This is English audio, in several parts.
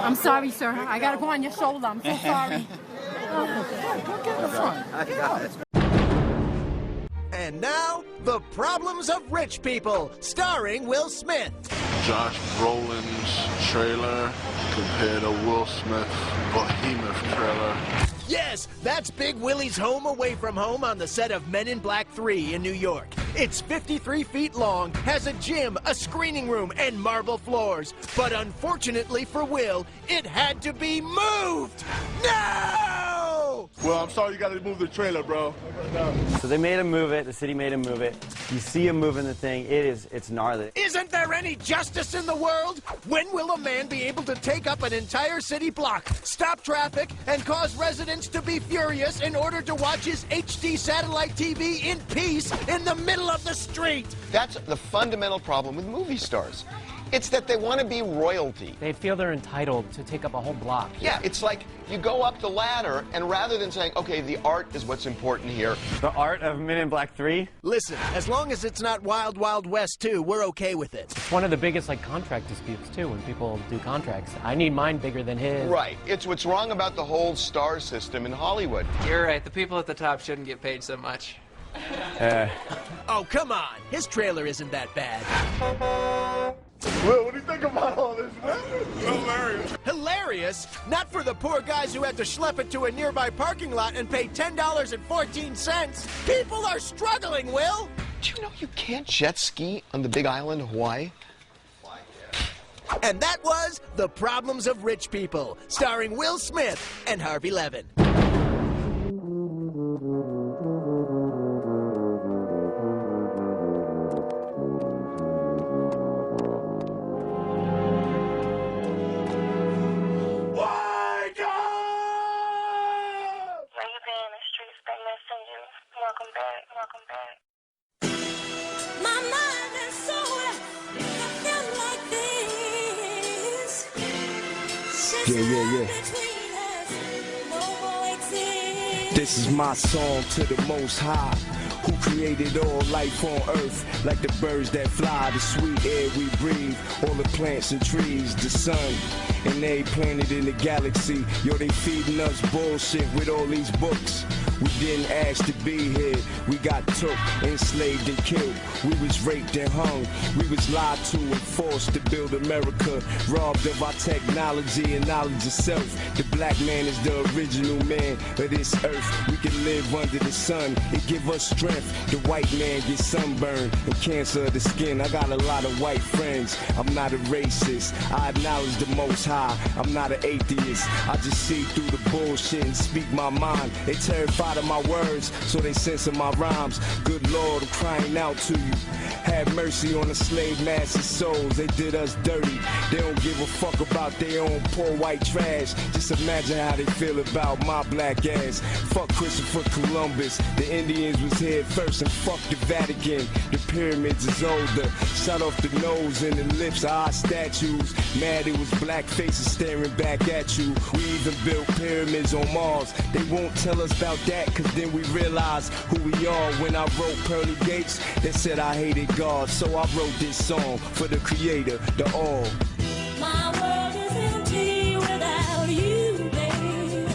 I'm sorry, sir. I gotta go on your shoulder. I'm so sorry. Don't get in the front. I got it. And now, The Problems of Rich People, starring Will Smith. Josh Brolin's trailer compared to Will Smith's behemoth trailer. Yes, that's Big Willie's home away from home on the set of Men in Black 3 in New York. It's 53 feet long, has a gym, a screening room, and marble floors. But unfortunately for Will, it had to be moved. No! Well, I'm sorry you got to move the trailer, bro. So they made him move it. The city made him move it. You see him moving the thing. It's gnarly. Isn't there any justice in the world? When will a man be able to take up an entire city block, stop traffic, and cause residents to be furious in order to watch his HD satellite TV in peace in the middle of the street? That's the fundamental problem with movie stars. It's that they want to be royalty. They feel they're entitled to take up a whole block. Yeah, it's like you go up the ladder, and rather than saying, okay, the art is what's important here. The art of Men in Black 3? Listen, as long as it's not Wild Wild West 2, we're okay with it. It's one of the biggest, like, contract disputes, too, when people do contracts. I need mine bigger than his. Right. It's what's wrong about the whole star system in Hollywood. You're right. The people at the top shouldn't get paid so much. Oh, come on. His trailer isn't that bad. Will, what do you think about all this, man? Hilarious. Hilarious? Not for the poor guys who had to schlep it to a nearby parking lot and pay $10.14. People are struggling, Will. Do you know you can't jet ski on the big island of Hawaii? And that was The Problems of Rich People, starring Will Smith and Harvey Levin. Welcome back. My mind and soul have felt like this. Yeah. This is my song to the Most High, who created all life on earth, like the birds that fly, the sweet air we breathe, all the plants and trees, the sun, and every planet in the galaxy. Yo, they feeding us bullshit with all these books. We didn't ask to be here. We got took, enslaved and killed. We was raped and hung. We was lied to and forced to build America, robbed of our technology and knowledge of self. The black man is the original man of this earth. We can live under the sun. It give us strength. The white man gets sunburned and cancer of the skin. I got a lot of white friends. I'm not a racist. I acknowledge the Most High. I'm not an atheist. I just see through the bullshit and speak my mind. They terrified of my words, so they censor my rhymes. Good Lord, I'm crying out to you. Have mercy on the slave master's souls. They did us dirty. They don't give a fuck about their own poor white trash. Just imagine how they feel about my black ass. Fuck Christopher Columbus. The Indians was here first, and fuck the Vatican. The pyramids is older. Shut off the nose and the lips of our statues. Mad it was black faces staring back at you. We even built pyramids on Mars. They won't tell us about that, cause then we realize who we are. When I wrote Pearly Gates, they said I hated God, so I wrote this song for the creator, the all. My world is empty without you, babe.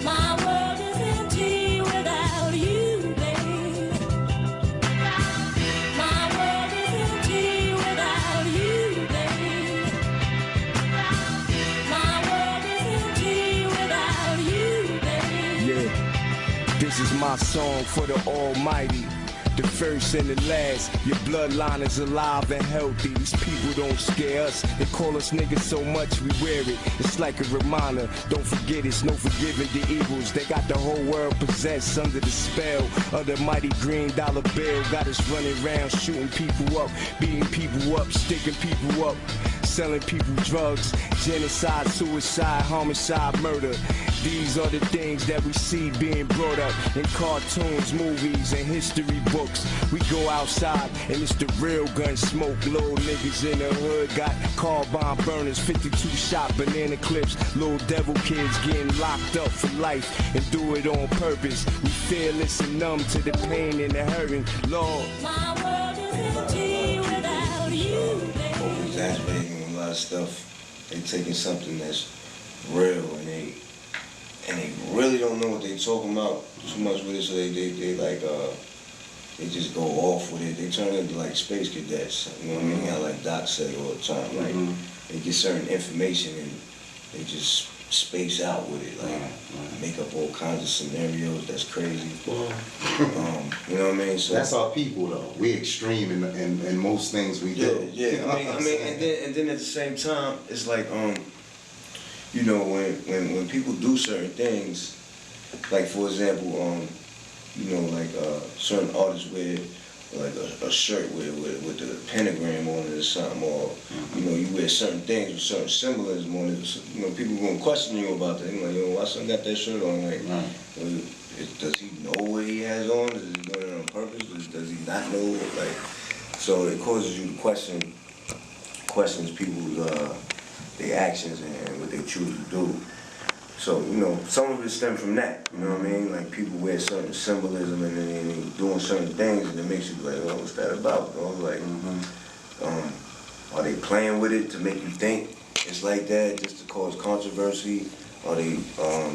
My world is empty without you, babe. My world is empty without you, babe. My world is empty without you, babe. Yeah, this is my song for the Almighty, the first and the last. Your bloodline is alive and healthy. These people don't scare us. They call us niggas so much we wear it. It's like a reminder. Don't forget it's no forgiving the evils. They got the whole world possessed under the spell of the mighty green dollar bill. Got us running around shooting people up, beating people up, sticking people up, selling people drugs, genocide, suicide, homicide, murder. These are the things that we see being brought up in cartoons, movies, and history books. We go outside and it's the real gun smoke. Little niggas in the hood got carbine burners, 52 shot banana clips. Little devil kids getting locked up for life and do it on purpose. We fearless and numb to the pain and the hurting. Lord, my world is empty without you, babe. Exaggerating a lot of stuff. they taking something that's real and they really don't know what they talking about too much with it, so they like they just go off with it. They turn into like space cadets. You know what I mean? How like Doc said all the time, like they get certain information and they just space out with it, like make up all kinds of scenarios. That's crazy. You know what I mean? So that's our people, though. We extreme in most things we do. Yeah. I mean, and then at the same time, it's like you know, when people do certain things, like for example, you know, like certain artists wear like a shirt with the pentagram on it or something, or you know, you wear certain things with certain symbolism on it. You know, people gonna question you about that. You're like, yo, why son got that shirt on? Like, does he know what he has on? Is he doing it on purpose? Does he not know? Like, so it causes you to questions people's their actions and what they choose to do. So, you know, some of it stems from that, you know what I mean? Like, people wear certain symbolism and they're doing certain things and it makes you be like, oh, what's that about? You know? Like, are they playing with it to make you think it's like that just to cause controversy? Are they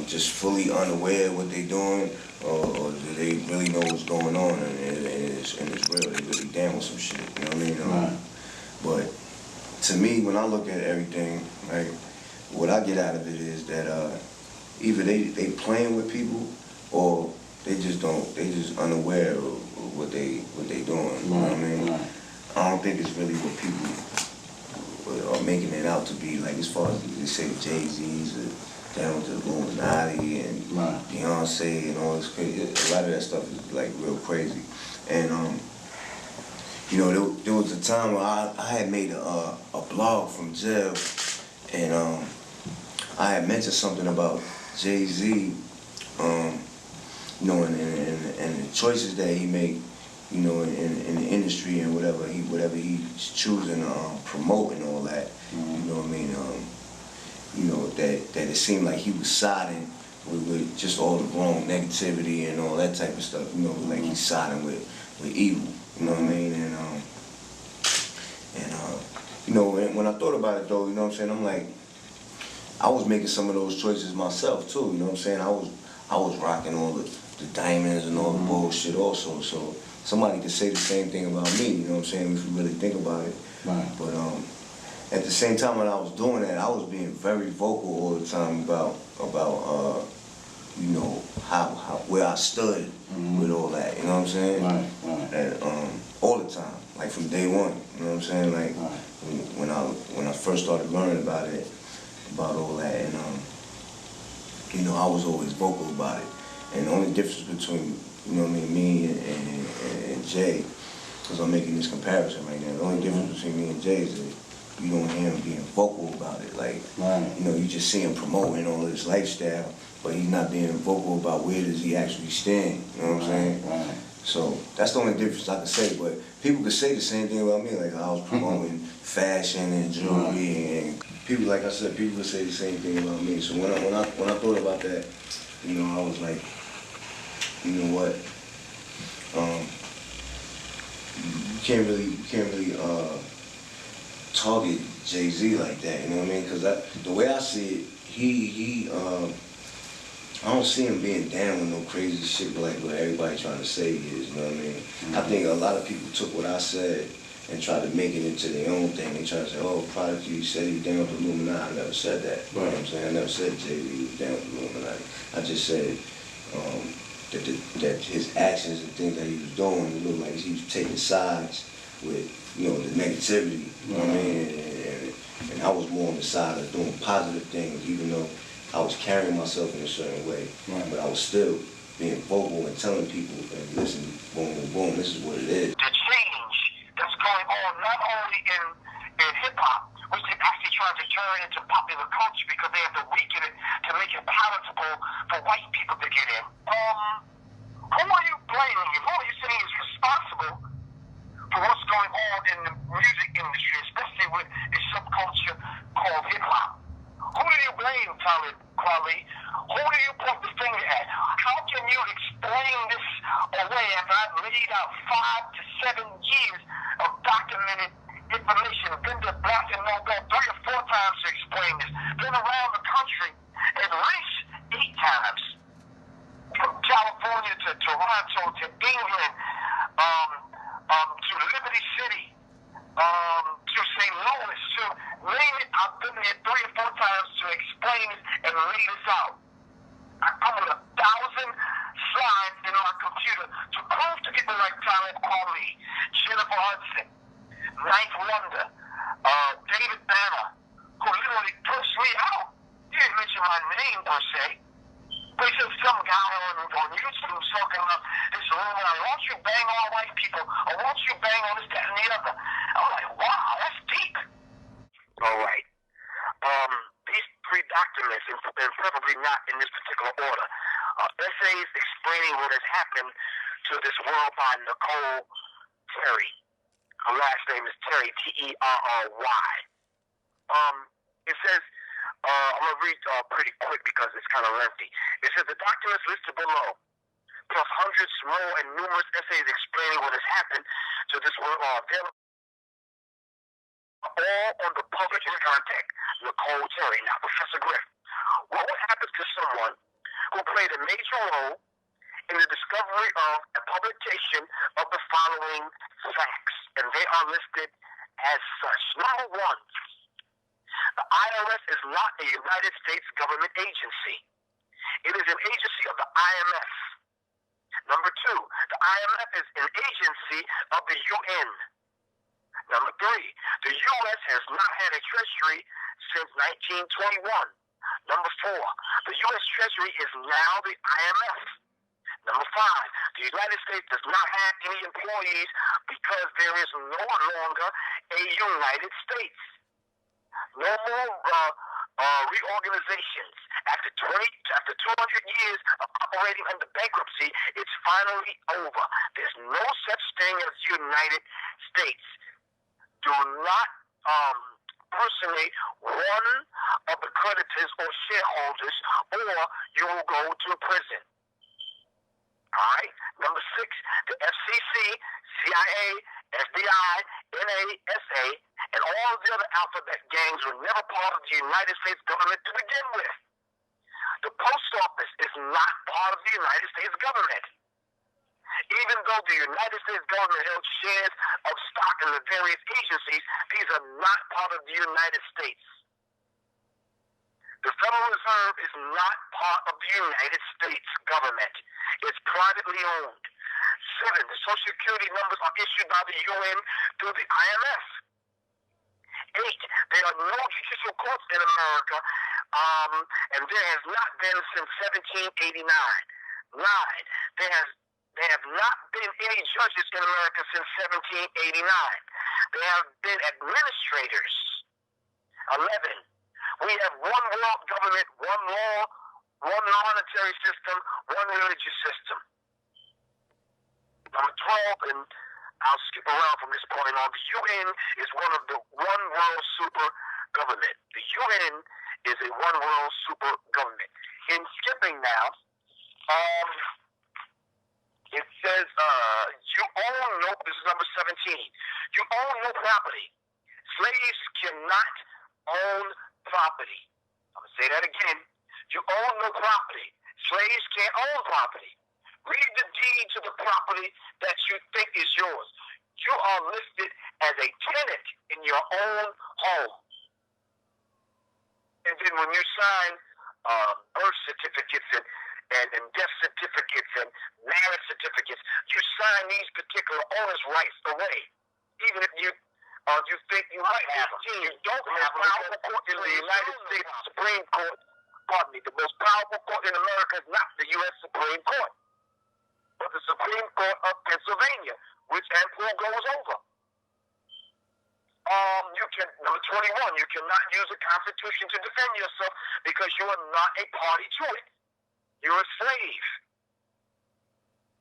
just fully unaware of what they're doing? Or do they really know what's going on and it's real? They really down with some shit, you know what I mean? But to me, when I look at everything, right, what I get out of it is that either they playing with people or they just unaware of what they doing. You know what I mean? I don't think it's really what people are making it out to be. Like as far as they say Jay-Z's down with the Illuminati and Beyonce and all this crazy. A lot of that stuff is like real crazy. And you know, there was a time where I had made a blog from jail, and I had mentioned something about Jay-Z, you know, and the choices that he make, you know, in the industry and whatever he's choosing to promote and all that. You know what I mean? You know, that it seemed like he was siding with just all the wrong negativity and all that type of stuff. You know, like he's siding with evil. You know what I mean? And you know, when I thought about it though, you know what I'm saying? I'm like, I was making some of those choices myself too. You know what I'm saying? I was rocking all the diamonds and all the bullshit also. So somebody could say the same thing about me. You know what I'm saying? If you really think about it. Right. But at the same time when I was doing that, I was being very vocal all the time about you know, how where I stood with all that, you know what I'm saying? Right. And all the time, like from day one, you know what I'm saying? Like when I first started learning about it, about all that, and you know, I was always vocal about it. And the only difference between, you know what I mean, me and Jay, because I'm making this comparison right now, the only difference between me and Jay is that you don't hear him being vocal about it. Like, you know, you just see him promoting all this lifestyle, but he's not being vocal about where does he actually stand, you know what I'm saying? So that's the only difference I can say, but people could say the same thing about me, like I was promoting fashion and jewelry, and people, like I said, people could say the same thing about me. So when I thought about that, you know, I was like, you know what, you can't really target Jay-Z like that, you know what I mean? Because the way I see it, I don't see him being down with no crazy shit like what everybody trying to say he is, you know what I mean? I think a lot of people took what I said and tried to make it into their own thing. They tried to say, oh, Prodigy said he down with the Illuminati. I never said that, you know what I'm saying? I never said Jay-Z was down with the Illuminati. I just said that his actions and things that he was doing, it looked like he was taking sides with, you know, the negativity, you know what I mean? And I was more on the side of doing positive things, even though I was carrying myself in a certain way, but I was still being vocal and telling people, listen, boom, boom, boom, this is what it is. The change that's going on not only in hip-hop, which they actually trying to turn into popular culture because they have to weaken it to make it palatable for white people to get in. Who are you blaming? Who are you saying is responsible for what's going on in the music industry, especially with a subculture called hip-hop? Who do you blame, Tarik Kweli? Who do you point the finger at? How can you explain this away after I've laid out 5 to 7 years of documented information, been to Black and Nobel 3 or 4 times to explain this. Been around the country at least 8 times. From California to Toronto to England, to Liberty City, to St. Louis, to name it. I've been there 3 or 4 times to explain it and lay this out. I come with 1,000 slides in my computer to prove to people like Tarik, Jennifer Hudson, Ninth Wonder, David Banner, who literally pushed me out. He didn't mention my name per se, but he said some guy on YouTube talking about this rumor, won't you bang all white people, or won't you bang on this, that, and the other. I'm like, wow, that's deep. All right. These 3 documents, and probably not in this particular order, essays explaining what has happened to this world by Nicole Terry. Her last name is Terry, T-E-R-R-Y. It says, I'm going to read pretty quick because it's kind of lengthy. It says, the documents listed below, plus hundreds more and numerous essays explaining what has happened to this world are available all on the public contact Nicole Terry. Now, Professor Griff, what would happen to someone who played a major role in the discovery of a publication of the following facts? And they are listed as such. Number 1, the IRS is not a United States government agency. It is an agency of the IMF. Number 2, the IMF is an agency of the UN. Number 3, the U.S. has not had a treasury since 1921. Number 4, the U.S. Treasury is now the IMF. Number 5, the United States does not have any employees because there is no longer a United States. No more reorganizations. After 200 years of operating under bankruptcy, it's finally over. There's no such thing as United States. Do not personate one of the creditors or shareholders, or you will go to prison. All right? Number 6, the FCC, CIA, FBI, NASA, and all of the other alphabet gangs were never part of the United States government to begin with. The post office is not part of the United States government. Even though the United States government held shares of stock in the various agencies, these are not part of the United States. The Federal Reserve is not part of the United States government. It's privately owned. 7, the Social Security numbers are issued by the UN through the IMF. 8, there are no judicial courts in America, and there has not been since 1789. 9, there have not been any judges in America since 1789. There have been administrators. 11, we have one world government, one law, one monetary system, one religious system. Number 12, and I'll skip around from this point on, the UN is one world super government. The UN is a one world super government. In skipping now, it says you own no, this is number 17, you own no property. Slaves cannot own property. I'm going to say that again. You own no property. Slaves can't own property. Read the deed to the property that you think is yours. You are listed as a tenant in your own home. And then when you sign birth certificates and death certificates and marriage certificates, you sign these particular owner's rights away. Even if you think you might have them. You don't have a powerful court in the United States Supreme Court. Pardon me, the most powerful court in America is not the U.S. Supreme Court, but the Supreme Court of Pennsylvania, which Ampoule goes over. Number 21, you cannot use the Constitution to defend yourself because you are not a party to it. You're a slave.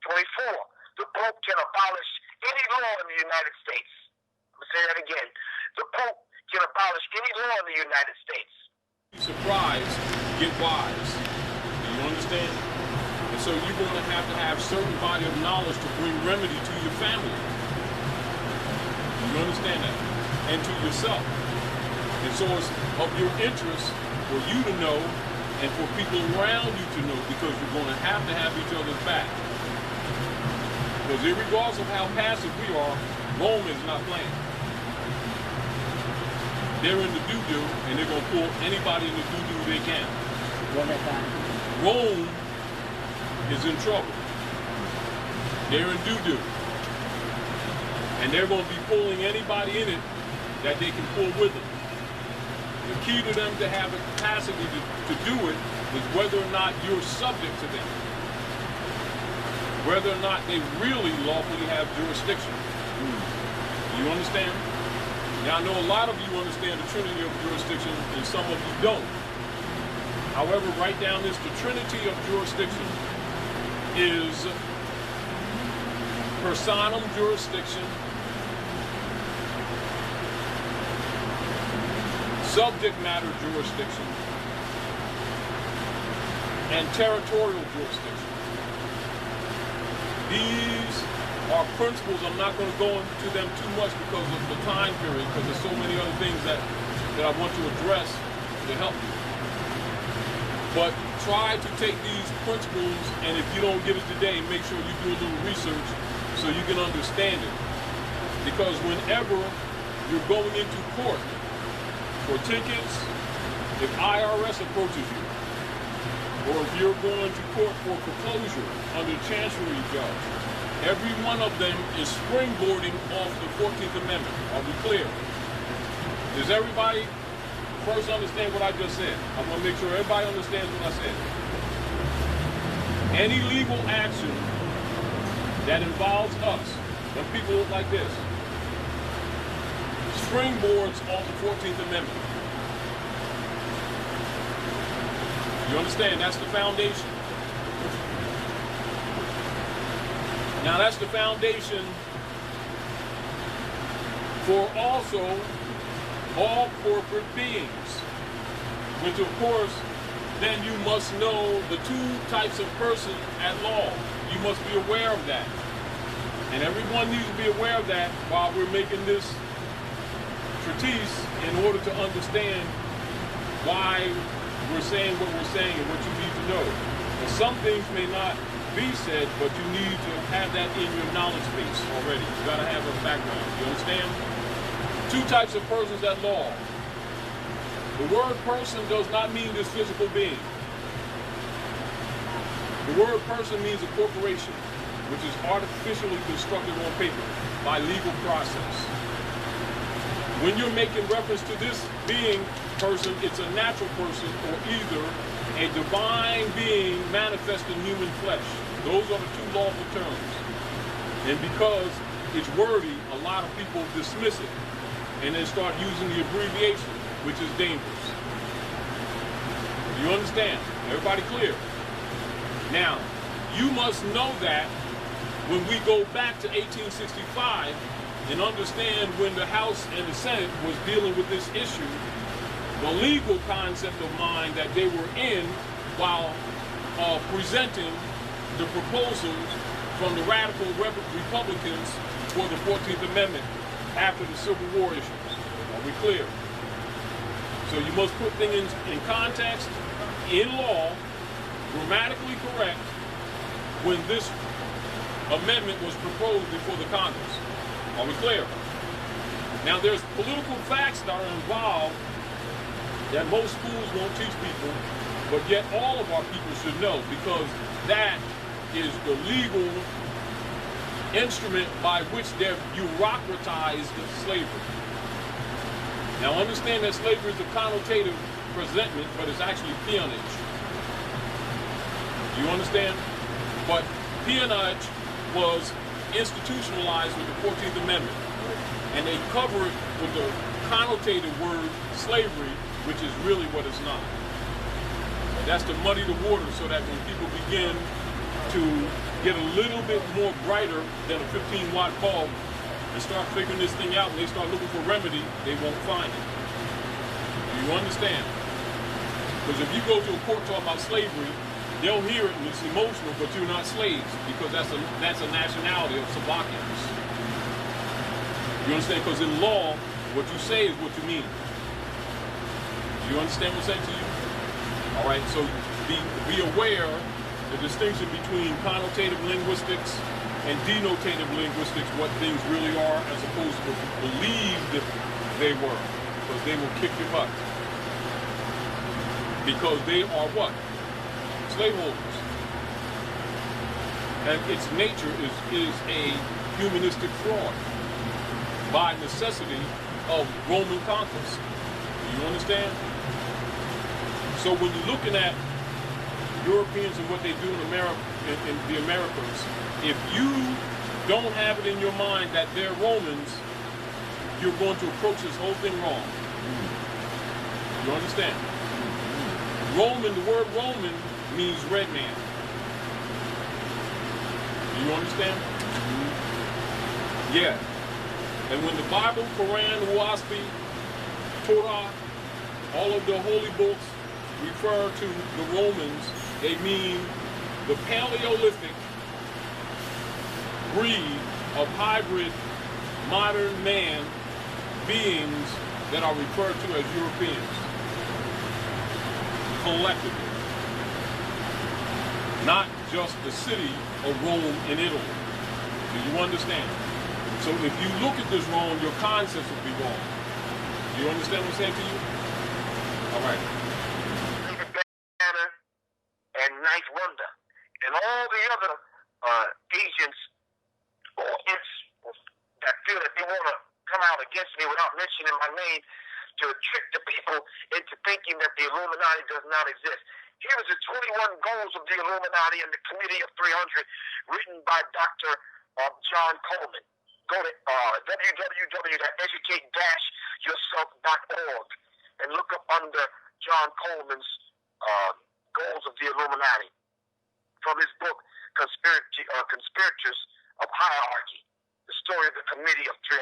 24, the Pope can abolish any law in the United States. I'm going to say that again. The Pope can abolish any law in the United States. Surprised, get wise. Do you understand? And so you're going to have certain body of knowledge to bring remedy to your family. You understand that? And to yourself. And so it's of your interest for you to know and for people around you to know, because you're going to have each other's back. Because regardless of how passive we are, Rome is not playing. They're in the doo-doo, and they're going to pull anybody in the doo-doo they can. Rome is in trouble. They're in doo-doo. And they're going to be pulling anybody in it that they can pull with them. The key to them to have the capacity to do it is whether or not you're subject to them. Whether or not they really lawfully have jurisdiction. You understand? Now, I know a lot of you understand the Trinity of jurisdiction, and some of you don't. However, write down this: the Trinity of jurisdiction is personam jurisdiction, subject matter jurisdiction, and territorial jurisdiction. These are principles. I'm not going to go into them too much because of the time period, because there's so many other things that I want to address to help you. But try to take these principles, and if you don't get it today, make sure you do a little research so you can understand it. Because whenever you're going into court for tickets, if IRS approaches you, or if you're going to court for foreclosure under Chancery judge, every one of them is springboarding off the 14th Amendment. Are we clear? Does everybody first understand what I just said? I want to make sure everybody understands what I said. Any legal action that involves us, when people look like this, springboards off the 14th Amendment. You understand? That's the foundation. Now that's the foundation for also all corporate beings, which of course, then you must know the two types of person at law. You must be aware of that. And everyone needs to be aware of that while we're making this treatise in order to understand why we're saying what we're saying and what you need to know. And some things may not be said, but you need to have that in your knowledge base already. You gotta have a background. You understand? Two types of persons at law. The word person does not mean this physical being. The word person means a corporation, which is artificially constructed on paper by legal process. When you're making reference to this being person, it's a natural person or either a divine being manifest in human flesh. Those are the two lawful terms. And because it's wordy, a lot of people dismiss it and then start using the abbreviation, which is dangerous. You understand? Everybody clear? Now, you must know that when we go back to 1865 and understand when the House and the Senate was dealing with this issue, the legal concept of mind that they were in while presenting the proposals from the radical Republicans for the 14th Amendment after the Civil War issues. Are we clear? So you must put things in context, in law, grammatically correct, when this amendment was proposed before the Congress. Are we clear? Now there's political facts that are involved that most schools won't teach people, but yet all of our people should know, because that is the legal instrument by which they've bureaucratized slavery. Now understand that slavery is a connotative presentment, but it's actually peonage. You understand? But peonage was institutionalized with the 14th Amendment, and they cover it with the connotative word slavery, which is really what it's not. And that's to muddy the water so that when people begin to get a little bit more brighter than a 15-watt bulb and start figuring this thing out and they start looking for remedy, they won't find it. Do you understand? Because if you go to a court talking about slavery, they'll hear it and it's emotional, but you're not slaves, because that's a nationality of Slovakians. You understand? Because in law, what you say is what you mean. Do you understand what I'm saying to you? All right, so be aware the distinction between connotative linguistics and denotative linguistics, what things really are, as opposed to what you believed they were, because they will kick your butt. Because they are what? Slaveholders. And its nature is a humanistic fraud by necessity of Roman conquest. Do you understand? So when you're looking at Europeans and what they do in America, in the Americas, if you don't have it in your mind that they're Romans, you're going to approach this whole thing wrong. You understand? Roman, the word Roman means red man. Do you understand? Yeah. And when the Bible, Quran, Waspi, Torah, all of the holy books refer to the Romans, they mean the Paleolithic breed of hybrid modern man beings that are referred to as Europeans. Collectively. Not just the city of Rome in Italy. Do you understand? So if you look at this wrong, your concepts will be wrong. Do you understand what I'm saying to you? All right. And Ninth Wonder, and all the other agents or imps that feel that they want to come out against me without mentioning my name to trick the people into thinking that the Illuminati does not exist. Here is the 21 goals of the Illuminati and the Committee of 300, written by Dr. John Coleman. Go to www.educate-yourself.org and look up under John Coleman's goals of the Illuminati from his book, Conspirators of Hierarchy, the story of the Committee of 300.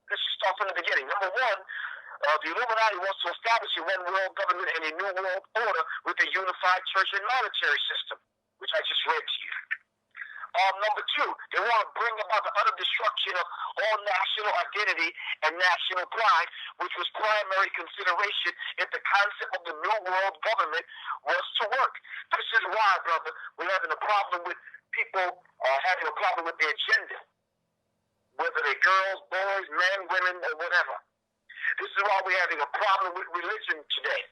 Let's start from the beginning. Number one, the Illuminati wants to establish a one world government and a new world order with a unified church and monetary system, which I just read to you. Number two, they want to bring about the utter destruction of all national identity and national pride, which was primary consideration if the concept of the new world government was to work. This is why, brother, we're having a problem with people having a problem with the agenda, whether they're girls, boys, men, women, or whatever. This is why we're having a problem with religion today.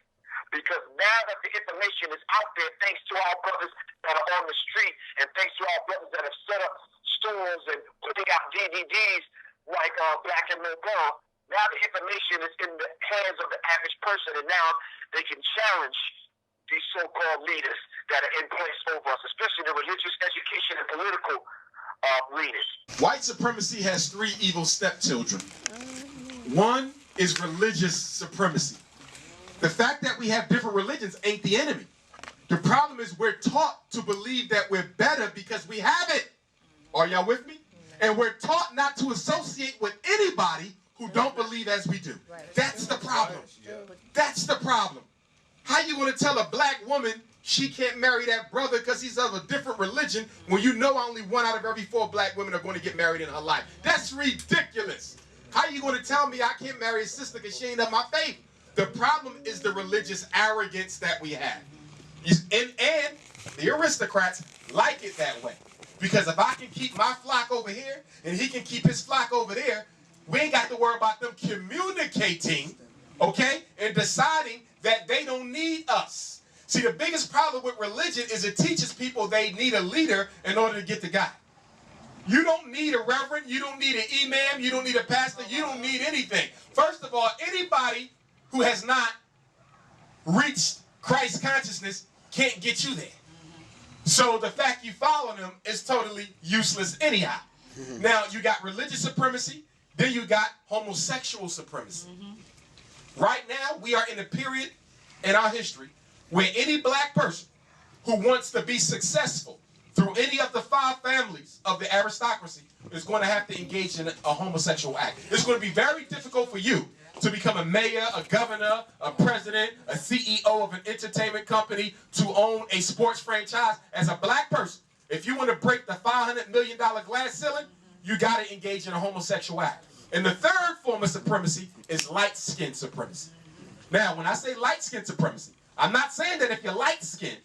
Because now that the information is out there, thanks to our brothers that are on the street, and thanks to our brothers that have set up stores and putting out DVDs like Black and Mobile, now the information is in the hands of the average person, and now they can challenge these so-called leaders that are in place over us, especially the religious, education, and political leaders. White supremacy has three evil stepchildren. One is religious supremacy. The fact that we have different religions ain't the enemy. The problem is we're taught to believe that we're better because we have it. Are y'all with me? And we're taught not to associate with anybody who don't believe as we do. That's the problem. That's the problem. How you going to tell a black woman she can't marry that brother because he's of a different religion when you know only 1 out of every 4 black women are going to get married in her life? That's ridiculous. How you going to tell me I can't marry a sister because she ain't of my faith? The problem is the religious arrogance that we have. And the aristocrats like it that way. Because if I can keep my flock over here and he can keep his flock over there, we ain't got to worry about them communicating, okay, and deciding that they don't need us. See, the biggest problem with religion is it teaches people they need a leader in order to get to God. You don't need a reverend. You don't need an imam. You don't need a pastor. You don't need anything. First of all, anybody who has not reached Christ consciousness can't get you there. So the fact you follow them is totally useless anyhow. Now, you got religious supremacy, then you got homosexual supremacy. Right now, we are in a period in our history where any black person who wants to be successful through any of the 5 families of the aristocracy is going to have to engage in a homosexual act. It's going to be very difficult for you to become a mayor, a governor, a president, a CEO of an entertainment company, to own a sports franchise as a black person. If you want to break the $500 million glass ceiling, you got to engage in a homosexual act. And the third form of supremacy is light skin supremacy. Now, when I say light-skinned supremacy, I'm not saying that if you're light-skinned,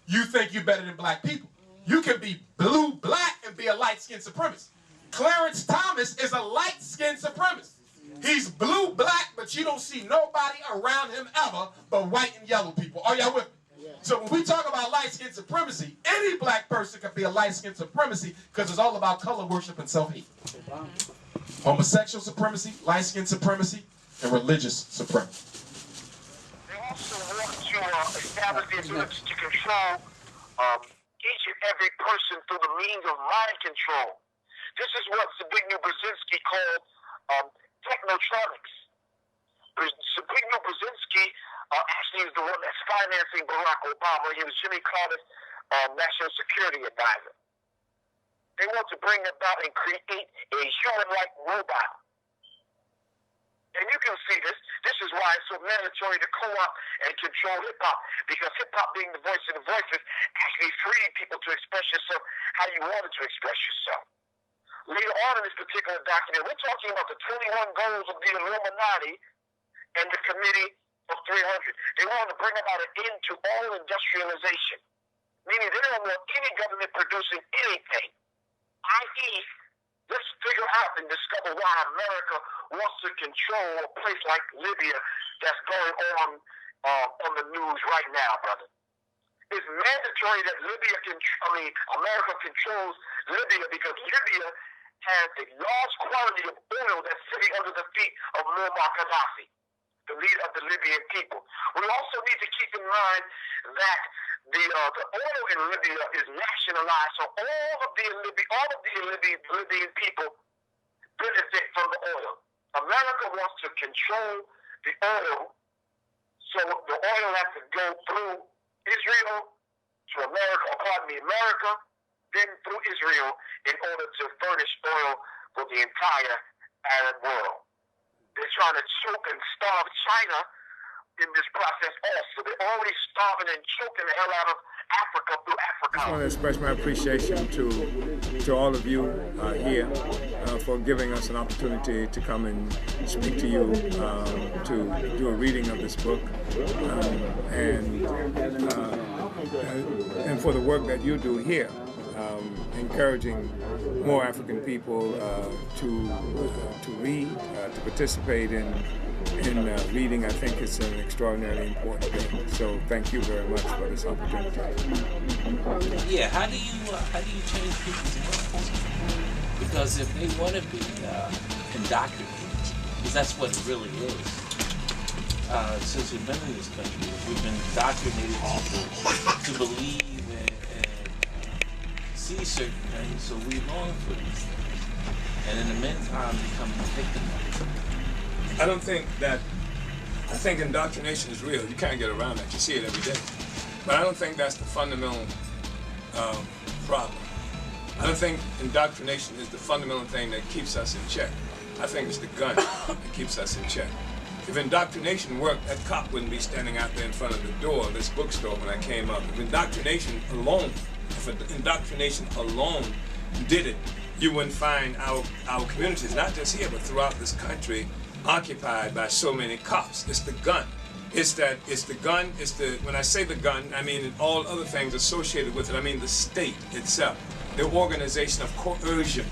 you think you're better than black people. You can be blue-black and be a light-skinned supremacist. Clarence Thomas is a light-skinned supremacist. He's blue-black, but you don't see nobody around him ever but white and yellow people. Are y'all with me? So when we talk about light-skinned supremacy, any black person can be a light-skinned supremacy because it's all about color worship and self-hate. Homosexual supremacy, light-skinned supremacy, and religious supremacy. They also want to establish the ability to control each and every person through the means of mind control. This is what Zbigniew Brzezinski called technotronics. Zbigniew Brzezinski actually is the one that's financing Barack Obama. He was Jimmy Carter's national security advisor. They want to bring about and create a human-like robot. And you can see this. This is why it's so mandatory to co-opt and control hip-hop, because hip-hop, being the voice of the voices, actually freed people to express yourself how you wanted to express yourself. Later on in this particular document, we're talking about the 21 goals of the Illuminati and the Committee of 300. They want to bring about an end to all industrialization, meaning they don't want any government producing anything. I.e., let's figure out and discover why America wants to control a place like Libya that's going on the news right now, brother. It's mandatory that America controls Libya, because Libya has a large quantity of oil that's sitting under the feet of Muammar Gaddafi, the leader of the Libyan people. We also need to keep in mind that the oil in Libya is nationalized, so all of the Libyan people benefit from the oil. America wants to control the oil, so the oil has to go through Israel to America, then through Israel in order to furnish oil for the entire Arab world. They're trying to choke and starve China in this process also. They're already starving and choking the hell out of Africa through Africa. I just want to express my appreciation to all of you here for giving us an opportunity to come and speak to you, to do a reading of this book, and for the work that you do here, encouraging more African people to read, to participate in reading. I think it's an extraordinarily important thing. So thank you very much for this opportunity. Yeah, how do you change people's minds? Because if they want to be indoctrinated, because that's what it really is. Since we've been in this country, we've been indoctrinated to believe and see certain things, so we long for these things. And in the meantime, become victimized. I think indoctrination is real. You can't get around that. You see it every day. But I don't think that's the fundamental problem. I don't think indoctrination is the fundamental thing that keeps us in check. I think it's the gun that keeps us in check. If indoctrination worked, that cop wouldn't be standing out there in front of the door of this bookstore when I came up. If indoctrination alone did it, you wouldn't find our communities, not just here, but throughout this country, occupied by so many cops. It's the gun. When I say the gun, I mean all other things associated with it. I mean the state itself, the organization of coercion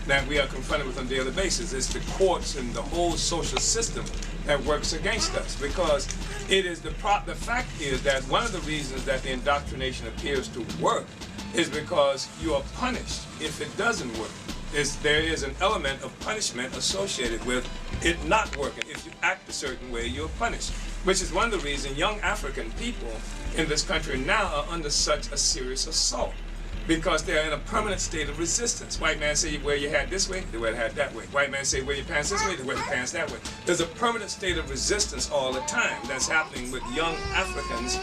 that we are confronted with on a daily basis. It's the courts and the whole social system that works against us, because it is the fact is that one of the reasons that the indoctrination appears to work is because you are punished if it doesn't work. There is an element of punishment associated with it not working. If you act a certain way, you're punished, which is one of the reasons young African people in this country now are under such a serious assault, because they're in a permanent state of resistance. White man say you wear your hat this way, they wear the hat that way. White man say wear your pants this way, they wear the pants that way. There's a permanent state of resistance all the time that's happening with young Africans.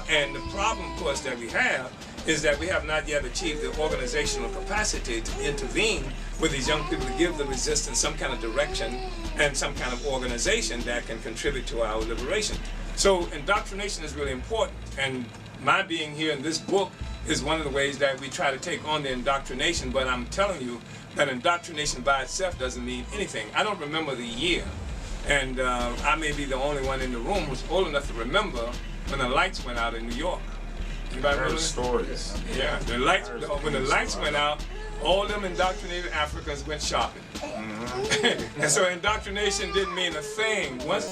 And the problem, of course, that we have is that we have not yet achieved the organizational capacity to intervene with these young people, to give the resistance some kind of direction and some kind of organization that can contribute to our liberation. So indoctrination is really important, and my being here in this book is one of the ways that we try to take on the indoctrination, but I'm telling you that indoctrination by itself doesn't mean anything. I don't remember the year And I may be the only one in the room who's old enough to remember when the lights went out in New York. Anybody remember? Stories. Yeah, when the lights went out, all them indoctrinated Africans went shopping. And so indoctrination didn't mean a thing. Once